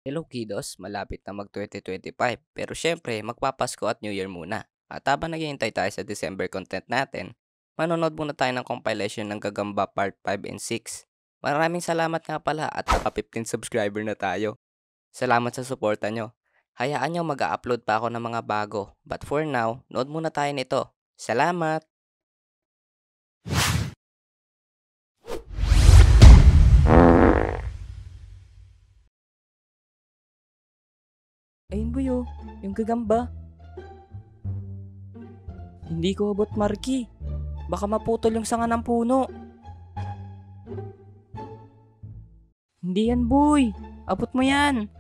Hello kiddos, malapit na mag-2025 pero syempre magpapasko at New Year muna. At habang naghihintay tayo sa December content natin, manonood muna tayo ng compilation ng Gagamba Part 5 and 6. Maraming salamat nga pala at naka 15 subscriber na tayo. Salamat sa suporta nyo. Hayaan nyo mag-upload pa ako ng mga bago. But for now, nood muna tayo nito. Salamat! Ayun boy oh, yung gagamba. Hindi ko abot Marky. Baka maputol yung sanga ng puno. Hindi yan boy. Abot mo yan.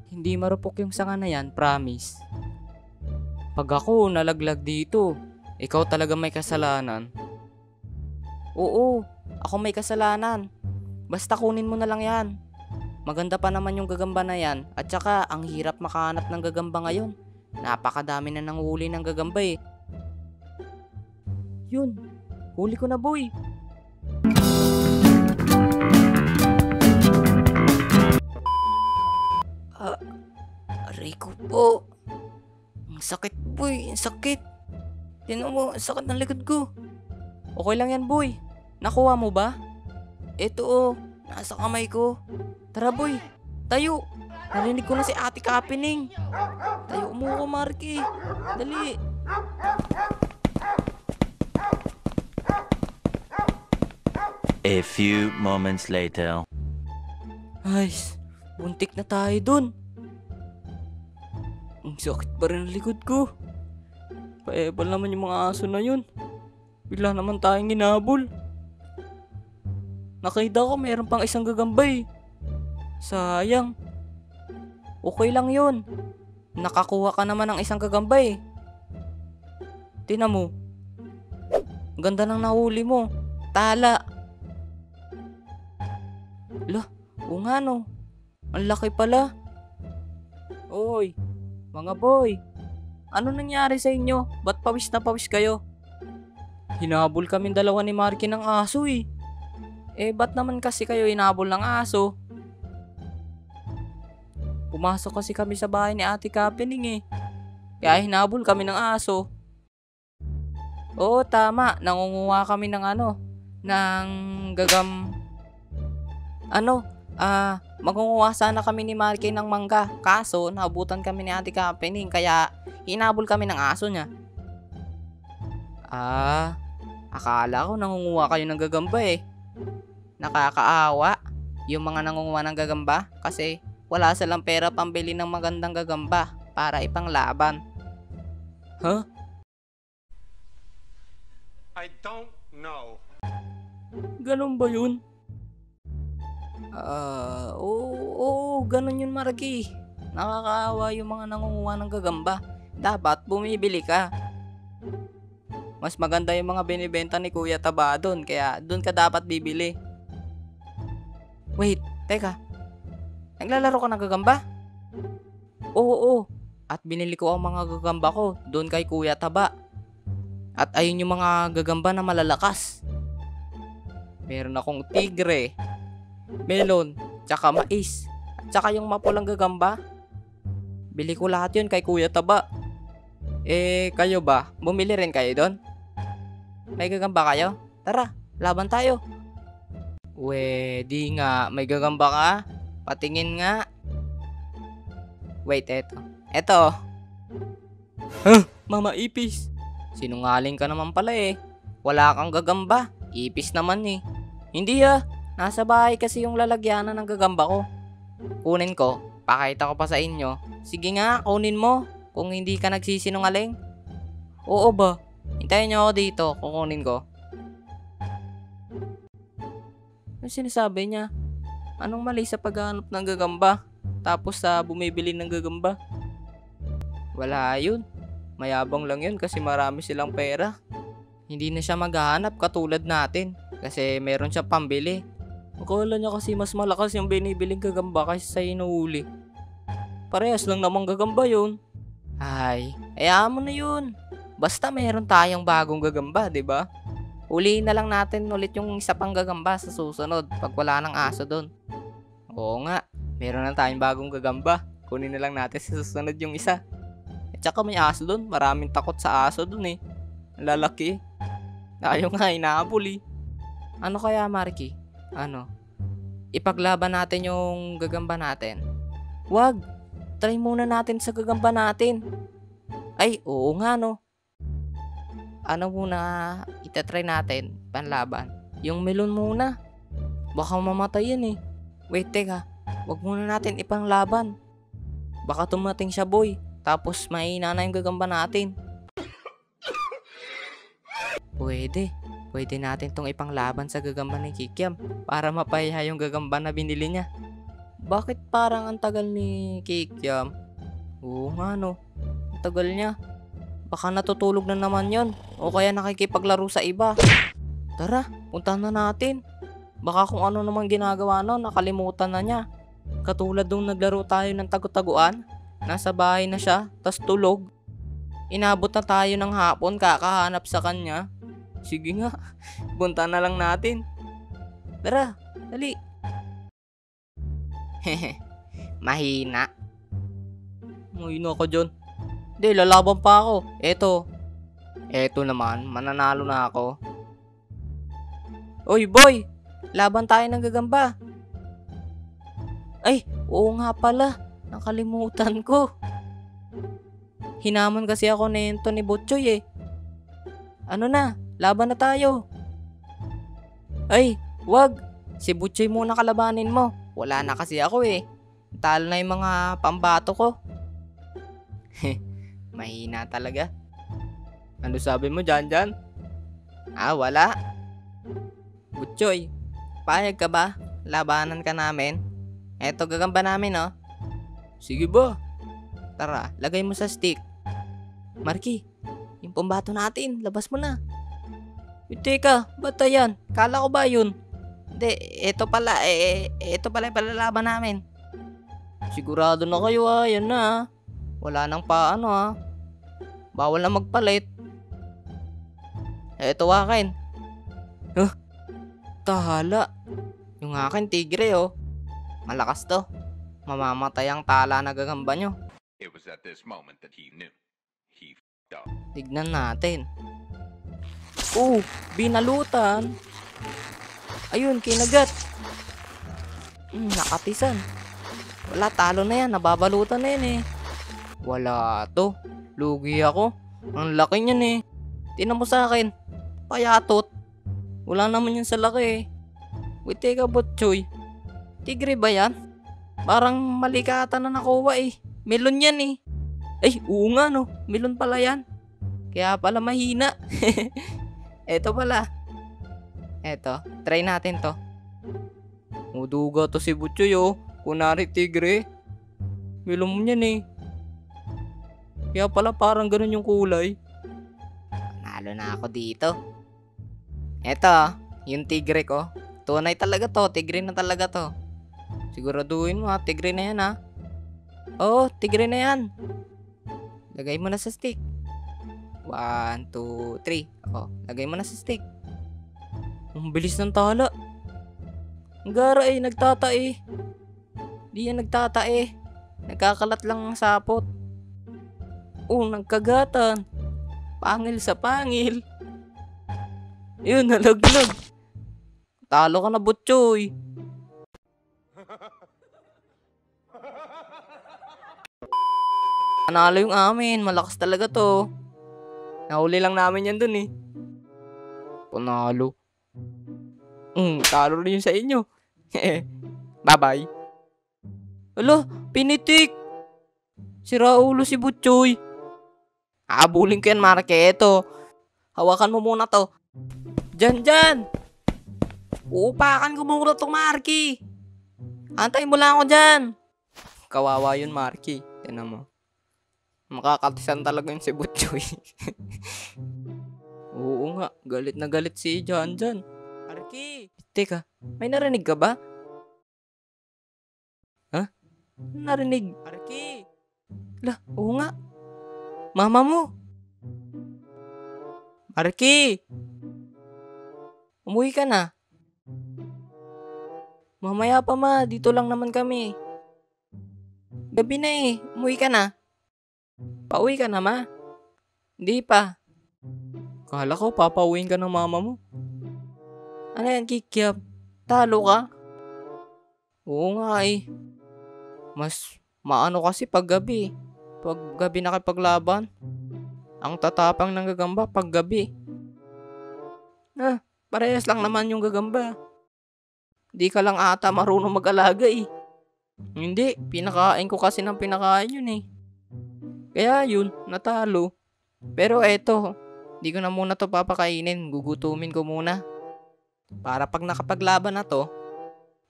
Hindi marupok yung sanga na yan, promise. Pag ako nalaglag dito, ikaw talaga may kasalanan. Oo, ako may kasalanan. Basta kunin mo na lang yan. Maganda pa naman yung gagamba na yan. At saka, ang hirap makahanap ng gagamba ngayon. Napakadami na nanguhuli ng gagamba eh. Yun, huli ko na boy. Aray ko po. Ang sakit boy, ang sakit. Tinan mo, ang sakit ng likod ko. Okay lang yan boy. Nakuha mo ba? Eto oh, nasa kamay ko. Tara boy, tayo. Narinig ko na si Ate Kapining. Tayo mo ko Marky. Dali. A few moments later. Ay, buntik na tayo dun. Ang sakit pa rin ang likod ko. Paebal naman yung mga aso na yun. Bigla naman tayong ginabol. Nakita ko mayroon pang isang gagambay. Sayang. Okay lang yun. Nakakuha ka naman ng isang gagambay. Tingnan mo. Ang ganda ng nahuli mo. Tala. Lah, o nga no. Ang laki pala. Oy, mga boy. Ano nangyari sa inyo? Ba't pawis na pawis kayo? Hinabol kami dalawa ni Marky ng aso eh. Eh, ba't naman kasi kayo hinabol ng aso? Pumasok kasi kami sa bahay ni Ate Kapining eh. Kaya hinabol kami ng aso. Oo, tama. Nangunguha kami ng ng mangunguha sana kami ni Marky ng mangga. Kaso, naabutan kami ni Ate Kapining. Kaya, hinabol kami ng aso niya. Akala ko nangunguha kayo ng gagamba eh. Nakakaawa yung mga nangunguha ng gagamba kasi wala silang pera pambili ng magandang gagamba para ipanglaban. Huh? I don't know. Ganun ba yun? Oo, ganun yun Marky. Nakakaawa yung mga nangunguha ng gagamba. Dapat bumibili ka. Mas maganda yung mga binibenta ni Kuya Taba doon, kaya doon ka dapat bibili. Wait, teka. Naglalaro ka ng gagamba? Oo. At binili ko ang mga gagamba ko doon kay Kuya Taba. At ayun yung mga gagamba na malalakas. Meron akong tigre, melon, tsaka mais, at tsaka yung mapulang gagamba. Bili ko lahat yun kay Kuya Taba. Eh, kayo ba? Bumili rin kayo doon? May gagamba kayo? Tara, laban tayo. Di nga. May gagamba ka? Patingin nga. Wait, eto. Eto. Huh? Mama ipis. Sinungaling ka naman pala eh. Wala kang gagamba. Ipis naman eh. Hindi nasa bahay kasi yung lalagyanan ng gagamba ko. Kunin ko. Pakita ko pa sa inyo. Sige nga, kunin mo. Kung hindi ka nagsisinungaling. Oo ba? Hintayin niyo ako dito. Kukunin ko. Ano sinasabi niya? Anong mali sa paghahanap ng gagamba? Tapos sa bumibili ng gagamba? Wala yun. Mayabang lang yun kasi marami silang pera. Hindi na siya maghahanap katulad natin. Kasi meron siya pambili. Akala niya kasi mas malakas yung binibiling gagamba kaysa sa inuuli. Parehas lang namang gagamba yun. Ay, hayaan mo na yun. Basta meron tayong bagong gagamba, 'di ba? Ulihin na lang natin ulit yung isa pang gagamba sa susunod pag wala ng aso doon. Oo nga, Meron na tayong bagong gagamba. Kunin na lang natin sa susunod yung isa. At saka may aso dun. Maraming takot sa aso dun eh. Ang lalaki. Ayaw nga, inaabol eh. Ano kaya, Marky? Ano? Ipaglaban natin yung gagamba natin. Wag! Try muna natin sa gagamba natin. Ay, oo nga no. Ano muna itatry natin panlaban? Yung melon muna. Baka mamatay yan eh. Wait, teka. Wag muna natin ipanglaban. Baka tumating siya, boy. Tapos mahina na yung gagamba natin. Pwede. Pwede natin tong ipanglaban sa gagamba ni Kikiam para mapahiya yung gagamba na binili niya. Bakit parang ang tagal ni Kikiam? Oo nga no. Ang tagal niya. Baka natutulog na naman yon o kaya nakikipaglaro sa iba. Tara, puntahan na natin. Baka kung ano naman ginagawa no, nakalimutan na niya. Katulad nung naglaro tayo ng tagu-taguan, nasa bahay na siya, tas tulog. Inabot na tayo ng hapon kakahanap sa kanya. Sige nga, punta na lang natin. Tara, dali. Hehe, mahina. Mahina ka dyan. Hindi, lalaban pa ako. Eto naman, mananalo na ako. Oy boy, laban tayo ng gagamba. Ay, oo nga pala. Nakalimutan ko. Hinamon kasi ako nento ni Butchoy eh. Ano na, laban na tayo. Ay, wag. Si Butchoy muna kalabanin mo. Wala na kasi ako eh. Talo na yung mga pambato ko. Mahina talaga. Ano sabi mo dyan? Wala. Butchoy, payag ka ba? Labanan ka namin. Eto gagamba namin oh. Sige ba? Tara, lagay mo sa stick. Marky, yung pambato natin, labas mo na. Teka, ba't yan? Kala ko ba yun? Hindi, ito pala yung palalaban namin. Sigurado na kayo yan na. Wala nang paano Bawal na magpalit. Ito akin. Tahala. Yung akin tigre oh. Malakas to. Mamamatay ang tala na gagamba nyo. It was at this moment that he knew. He f***ed up. Tignan natin. Binalutan. Ayun, kinagat. Nakatisan. Wala, talo na yan. Nababalutan na yan eh. Wala to. Lugi ako. Ang laki niyan eh. Tingnan mo sa akin. Payatot. Wala naman yan sa laki eh. Wait, teka Butchoy. Tigre ba yan? Parang mali ka ata na nakuha eh. Melon yan eh. Ay, oo nga no. Melon pala yan. Kaya pala mahina. Eto pala. Eto, try natin to. Muduga to si Butchoy oh. Kunari tigre. Melon mo yan eh. Kaya pala parang ganun yung kulay. Nalo na ako dito. Eto, yung tigre ko. Tunay talaga to. Tigre na talaga to. Siguraduhin mo tigre na yan Oo, tigre na yan. Lagay mo na sa stick. 1, 2, 3. Lagay mo na sa stick. Ang bilis ng tala. Ang gara eh, nagtatae. Di yan nagtatae. Nagkakalat lang ang sapot. Nagkagatan. Pangil sa pangil. Yun, nalaglag. Talo ka na, Butchoy. Panalo yung amin. Malakas talaga to. Nahuli lang namin yan dun eh. Panalo. Talo rin yun sa inyo. Bye-bye. Alo, pinitik. Sira ulo si Butchoy. Abulin ko yan, Marky. Eto. Hawakan mo muna to. Dyan. Uupakan ko muna tong Marky. Antayin mo lang ako dyan. Kawawa yun, Marky. Tinan mo. Makakatisan talaga yun si Butchoy. Oo nga, galit na galit si Jan. Marky! Teka, may narinig ka ba? Narinig? Marky! Oo nga. Mama mo. Marky! Umuwi ka na. Mamaya pa ma, dito lang naman kami. Gabi na eh. Umuwi ka na. Pauwi ka na, ma? Hindi pa. Kala ko papauwiin ka ng mama mo. Ano yan, Kikyap? Talo ka? Oo nga eh. Mas maano kasi pag gabi. Pag gabi nakipaglaban. Ang tatapang ng gagamba pag gabi. Parehas lang naman yung gagamba. Di ka lang ata marunong mag-alaga eh. Hindi, pinakain ko kasi ng pinakain yun eh. Kaya yun, natalo. Pero eto, di ko na muna to papakainin. Gugutumin ko muna. Para pag nakapaglaban na to,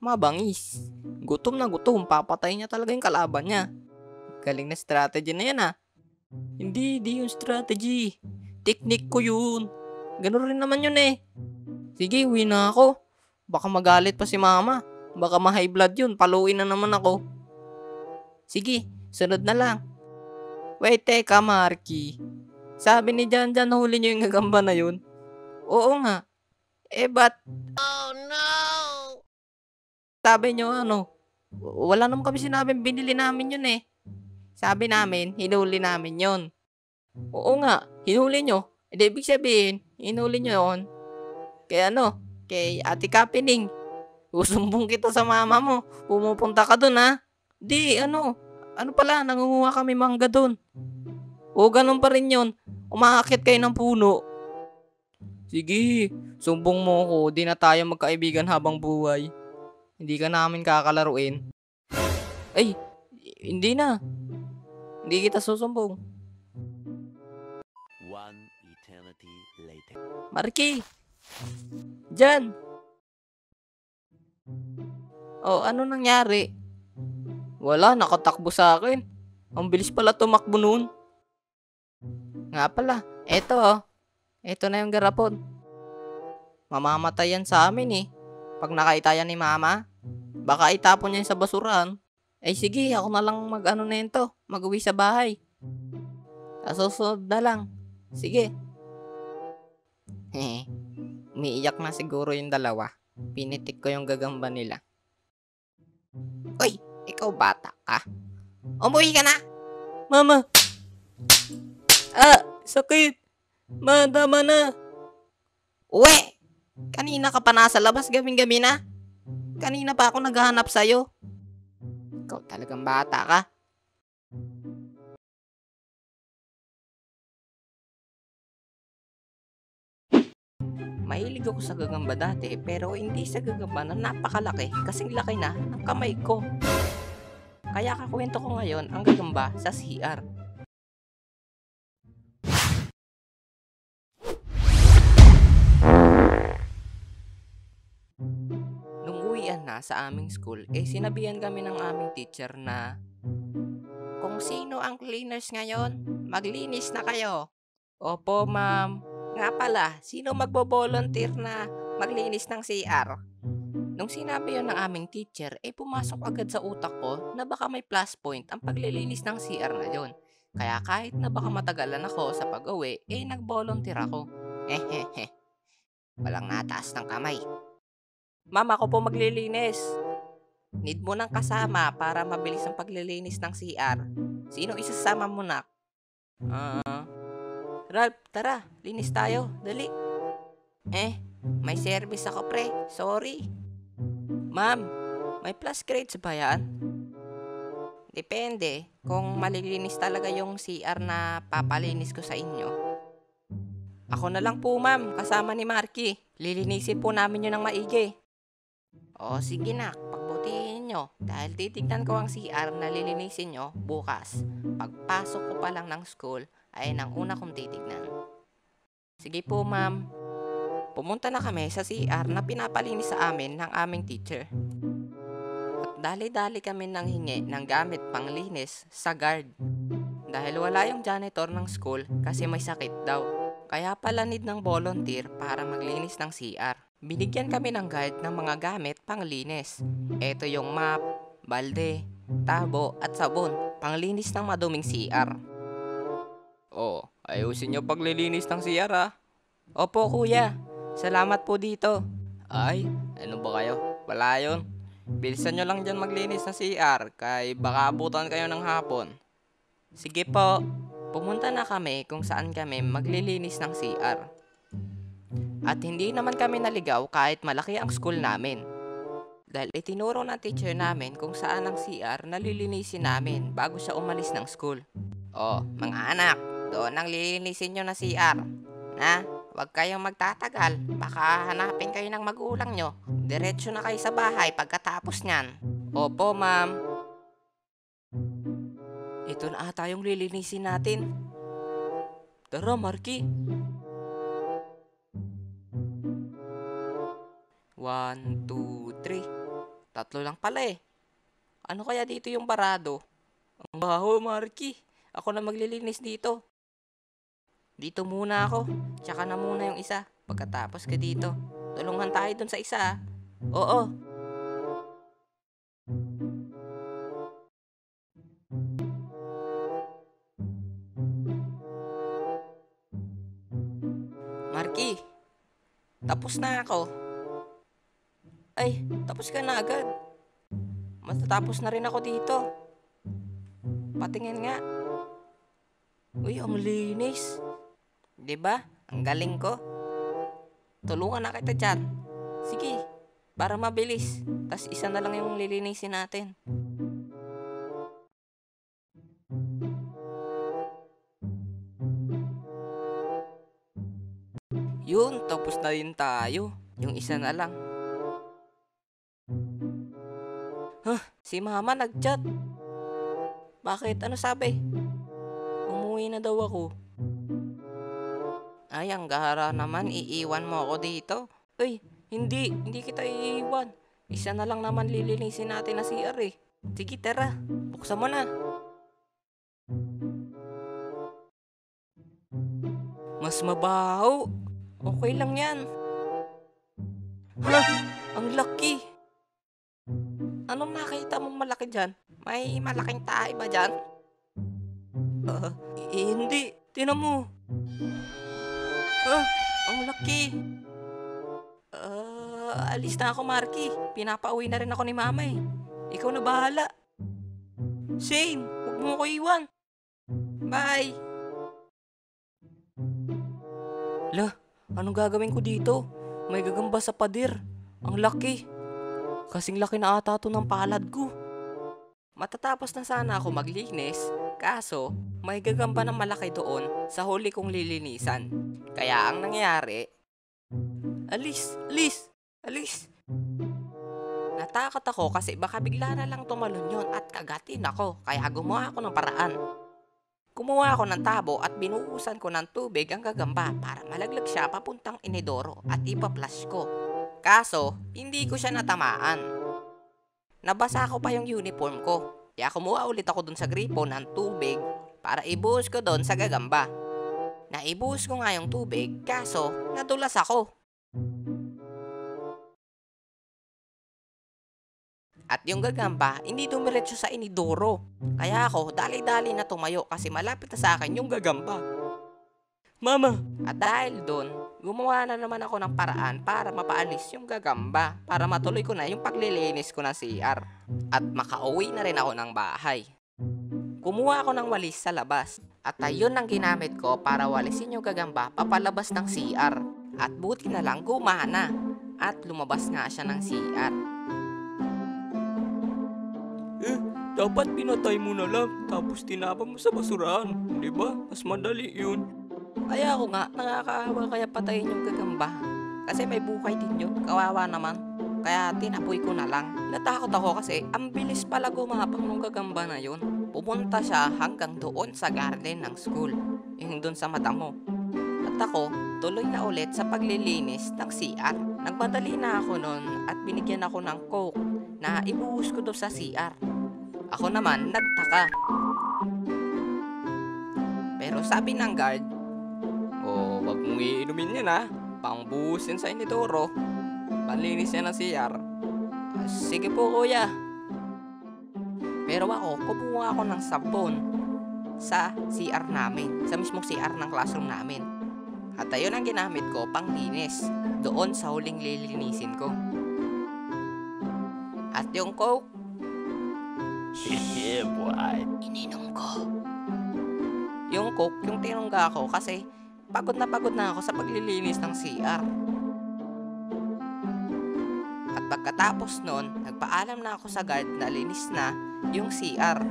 mabangis. Gutom na gutom, papatay niya talaga yung kalaban niya. Galing na strategy na yan ah. Hindi yung strategy. Technique ko yun. Ganun rin naman yun eh. Sige, uwi na ako. Baka magalit pa si mama. Baka ma-high blood yun, paluin na naman ako. Sige, sunod na lang. Wait, teka Marky. Sabi ni Janjan huli niyo yung gagamba na yun. Oo nga. Ba't? Oh no! Sabi niyo wala naman kami sinabing binili namin yun eh. Sabi namin, hinuli namin yun. Oo nga, hinuli nyo. Ibig sabihin, hinuli nyo yun. Kaya kay Ate Kapining. Usumbong kita sa mama mo. Pumupunta ka dun ha. Di, ano pala, nangunguha kami mangga dun. O ganun pa rin yun. Umaakit kayo ng puno. Sige, sumbong mo ko. Di na tayo magkaibigan habang buhay. Hindi ka namin kakalaruin. Ay, hindi na. Hindi kita susumbong. One eternity later. Marky! Diyan! Ano nangyari? Wala, nakatakbo sa akin. Ang bilis pala tumakbo nun. Nga pala, eto Eto na yung garapon. Mamamatay yan sa amin eh. Pag nakaita yan ni mama, baka itapon niya sa basurahan. Ay sige, ako na lang mag-uwi sa bahay. Sa susunod na lang. Sige. Umiiyak na siguro yung dalawa. Pinitik ko yung gagamba nila. Uy, ikaw bata ka. Umuwi ka na. Mama. Sakit. Tama na. Uwe. Kanina ka pa nasa labas, gabing-gabi na. Kanina pa ako naghahanap sa'yo. Ikaw talagang bata ka. Mahilig ako sa gagamba dati, pero hindi sa gagamba na napakalaki, kasing laki na ng kamay ko. Kaya kakwento ko ngayon ang gagamba sa CR. Nung uwian na sa aming school, sinabihan kami ng aming teacher na kung sino ang cleaners ngayon, maglinis na kayo. Opo, ma'am. Nga pala, sino magbo-volunteer na maglinis ng CR? Nung sinabi yun ng aming teacher, pumasok agad sa utak ko na baka may plus point ang paglilinis ng CR na yun. Kaya kahit na baka matagalan ako sa pag-uwi, nag-volunteer ako. Walang nataas ng kamay. Ma'am, ako po maglilinis. Need mo ng kasama para mabilis ang paglilinis ng CR. Sino isasama mo, nak? Ralph, tara, linis tayo, dali. May service ako pre, sorry. Ma'am, may plus grades ba yan? Depende, kung malilinis talaga yung CR na papalinis ko sa inyo. Ako na lang po ma'am, kasama ni Marky. Lilinisin po namin yun ng maigi. O sige nak, pagbutihin nyo. Dahil titignan ko ang CR na lilinisin nyo bukas. Pagpasok ko pa lang ng school, ay nang una kong titignan. Sige po ma'am. Pumunta na kami sa CR na pinapalinis sa amin ng aming teacher. At dali-dali kami nang hingi ng gamit panglinis sa guard. Dahil wala yung janitor ng school kasi may sakit daw. Kaya pala need ng volunteer para maglinis ng CR. Binigyan kami ng guide ng mga gamit panglinis. Ito yung mop, balde, tabo at sabon panglinis ng maduming CR. Ayusin nyo paglilinis ng CR ha. Opo kuya, salamat po dito. Ay, ano ba kayo? Wala yun. bilisan nyo lang dyan maglinis ng CR, kay baka abutan kayo ng hapon. Sige po, pumunta na kami kung saan kami maglilinis ng CR. At hindi naman kami naligaw kahit malaki ang school namin. Dahil itinuro ng teacher namin kung saan ang CR na lilinisin namin bago siya umalis ng school. Oh, mga anak, doon ang lilinisin nyo na CR. Na, huwag kayong magtatagal. Baka hanapin kayo ng magulang nyo. Diretso na kayo sa bahay pagkatapos nyan. Opo, ma'am. Ito na ata yung lilinisin natin. Tara, Marky. 1, 2, 3. Tatlo lang pala eh. Ano kaya dito yung barado? Ang baho, Marky. Ako na maglilinis dito. Dito muna ako. Tsaka na muna yung isa. Pagkatapos ka dito. Tulungan tayo dun sa isa. Oo. Marky, tapos na ako. Ay, tapos ka na agad. Matatapos na rin ako dito. Patingin nga. Uy, ang linis. 'Di ba? Ang galing ko. Tulungan na kita dyan. Sige, para mabilis. Tas isa na lang yung lilinisin natin. Yun, tapos na rin tayo. Yung isa na lang. Si mama nag-chat. Bakit? Ano sabi? Umuwi na daw ako. Ay, ang gahara naman. Iiwan mo ako dito. Uy, hindi kita iiwan. Isa na lang naman lilinisin natin na CR eh. Sige, tara. Buksan mo na. Mas mabaho. Okay lang yan. Hala, ang laki. Anong nakita mong malaki dyan? May malaking tae ba dyan? Hindi. Tinan mo. Ang laki. Alis na ako, Marky. Pinapauwi na rin ako ni mama eh. Ikaw na bahala. Shane, huwag mo ko iwan. Bye. Lah, anong gagawin ko dito? May gagamba sa pader. Ang laki. Kasing laki na ata to ng palad ko. Matatapos na sana ako maglinis, kaso may gagamba na malaki doon sa huli kong lilinisan. Kaya ang nangyari, alis. Natakot ako kasi baka bigla na lang tumalon yun at kagatin ako, kaya gumawa ako ng paraan. Kumuha ako ng tabo at binuhusan ko ng tubig ang gagamba para malaglag siya papuntang inidoro at ipa-flush ko. Kaso, hindi ko siya natamaan. Nabasa ko pa yung uniform ko. Kaya kumuha ulit ako dun sa gripo ng tubig para ibuhos ko dun sa gagamba. Naibuhos ko nga yung tubig, kaso nadulas ako. At yung gagamba, hindi dumiretso sa inidoro. Kaya ako, dali-dali na tumayo kasi malapit na sa akin yung gagamba. Mama! At dahil doon, gumawa na naman ako ng paraan para mapaalis yung gagamba para matuloy ko na yung paglilinis ko ng CR. At makauwi na rin ako ng bahay. Kumuha ako ng walis sa labas at ayun ang ginamit ko para walisin yung gagamba papalabas ng CR. At buti na lang gumana at lumabas nga siya ng CR. Dapat pinatay mo na lang tapos tinapon mo sa basurahan. Di ba? Mas madali yun. Ay ako nga, nakakaawa kaya patayin yung gagamba. Kasi may buhay din yun, kawawa naman. Kaya tinapoy ko na lang. Natakot ako kasi ang bilis pala gumapang ng gagamba na yun. Pumunta siya hanggang doon sa garden ng school. Yung doon sa mata mo. At ako, tuloy na ulit sa paglilinis ng CR. Nagmadali na ako nun at binigyan ako ng coke na ibuhos ko doon sa CR. Ako naman, nagtaka. Pero sabi ng guard, wag mong iinumin yan ha. Pangbuhos yan sa inidoro. Panlinis yan ng CR. Sige po kuya. Pero ako, kumuha ako ng sabon sa CR namin. Sa mismong CR ng classroom namin. At ayun ang ginamit ko pang linis. Doon sa huling lilinisin ko. At yung Coke, Yeah, boy. ininom ko. Yung Coke, yung tinungga ko kasi pagod na ako sa paglilinis ng CR. At pagkatapos nun, nagpaalam na ako sa guard na linis na yung CR.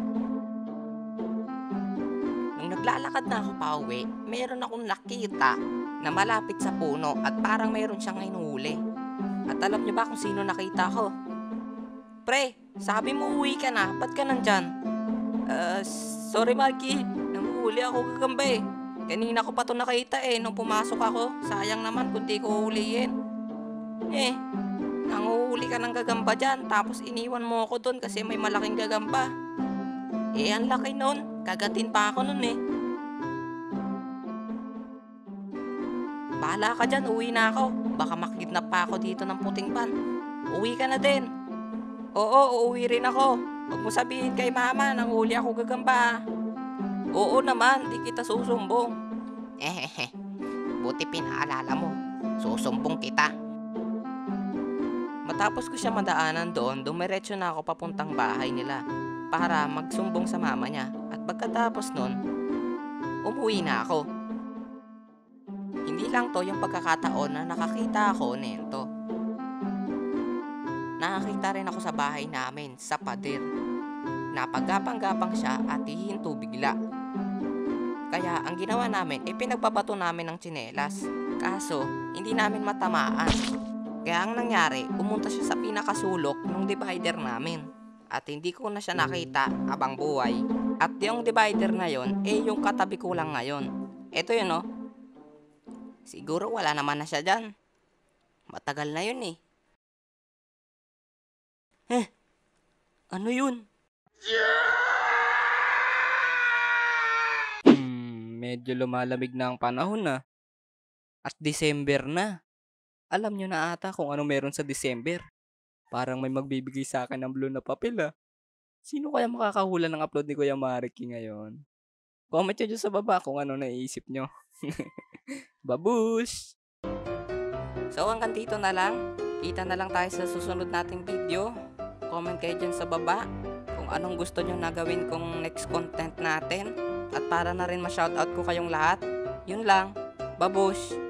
Nung naglalakad na ako pa uwi, meron akong nakita na malapit sa puno at parang meron siyang hinuhuli. At alam niyo ba kung sino nakita ko? Pre, sabi mo uwi ka na, ba't ka nandyan? Sorry Marky, nanguhuli ako gagamba eh. Kanina ko pa to nakita eh, nung pumasok ako. Sayang naman kung di ko huliin. Nanguhuli ka ng gagamba dyan, tapos iniwan mo ako dun kasi may malaking gagamba. Ang laki nun, kagatin pa ako nun eh. Bahala ka dyan, uwi na ako. Baka makidnap pa ako dito ng puting pan. Uwi ka na din. Oo, uuwi rin ako. Huwag mo sabihin kay mama, nanghuli ako gagamba. Oo naman, di kita susumbong. Buti pinaalala mo. Susumbong kita. Matapos ko siya madaanan doon, dumiretso na ako papuntang bahay nila para magsumbong sa mama niya. At pagkatapos nun, umuwi na ako. Hindi lang to yung pagkakataon na nakakita ako nito. Nakakita rin ako sa bahay namin sa pader. Napagapang-gapang siya at hihinto bigla. Kaya ang ginawa namin ay pinagbabato namin ng tsinelas. Kaso hindi namin matamaan. Kaya ang nangyari, pumunta siya sa pinakasulok ng divider namin. At hindi ko na siya nakita abang buhay. At yung divider na yon, yung katabi ko lang ngayon. Ito yun oh. Siguro wala naman na siya dyan. Matagal na yun eh. Ano yun? Medyo lumalamig na ang panahon na. At December na. Alam nyo na ata kung ano meron sa December. Parang may magbibigay sa akin ng blue na papel ah. Sino kaya makakahula ng upload ni Kuya Mariki ngayon? Comment nyo dyan sa baba kung ano naiisip nyo. Babush! So hanggang dito na lang. Kita na lang tayo sa susunod nating video. Comment kayo dyan sa baba kung anong gusto nyo na gawin kong next content natin. At para na rin ma-shoutout ko kayong lahat. Yun lang. Babush!